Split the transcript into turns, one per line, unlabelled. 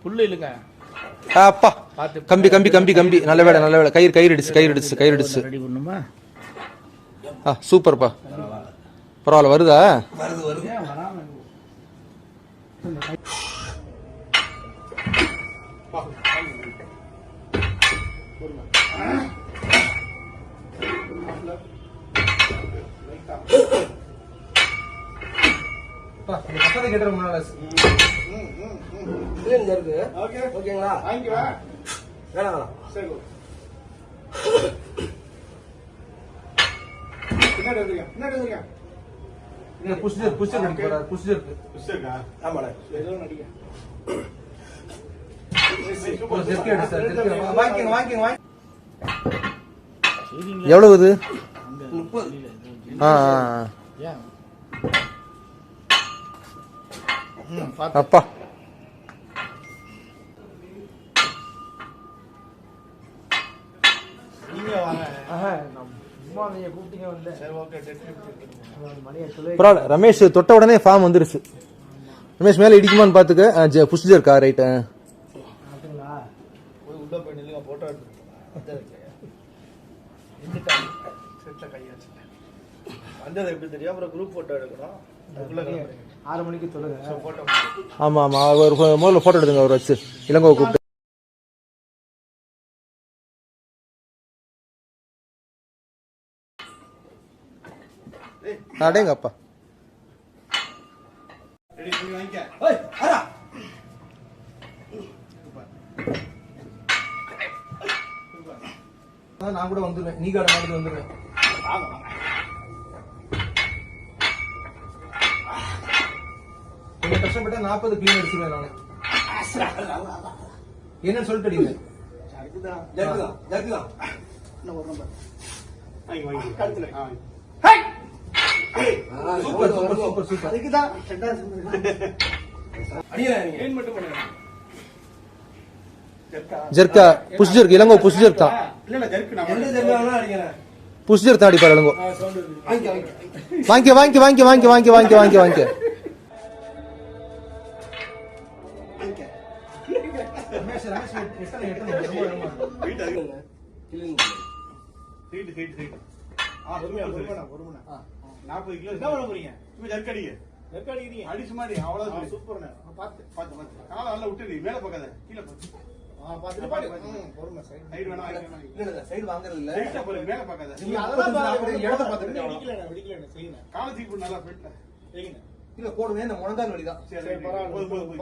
புல்லு இல்லங்க.
அப்பா கம்பி கம்பி கம்பி கம்பி நல்ல வேலை நல்ல வேலை. கயிறு
ரெடி பண்ணுமா?
சூப்பர்ப்பா. பரவாயில்ல. வருதா? எவ்வளவு? அப்பா பரவாயில்ல. ரமேஷ் தொட்ட உடனே ஃபார்ம் வந்துருச்சு. ரமேஷ் மேல இடிக்குமான்னு பாத்துக்க. புஷ்ஜர் இருக்கா? ரைட். ஆமா ஆமா. ஒரு முதல்ல போட்டோ எடுத்துங்க. அவர் வச்சு இளங்கோ கூப்பிட்டு. அடேங்கப்பா. நான் கூட வந்துருவேன். நீ காட மாதிரி வந்துருவேன். கொஞ்சம் கஷ்டப்பட்டா 40 கிளீன் அடிச்சிருவேன் நானு. என்னன்னு சொல்லிட்டு அடிங்க. ஜெர்கா push jerk. Ilango push jerk தான். புஷ் ஜெர்க் தான் அடிப்பார் இளங்கோ. வாங்கி வாங்கி வாங்கி வாங்கி வாங்கி வாங்கி வாங்கி வாங்கி போடுவேன். முழங்கால் வலிதான்.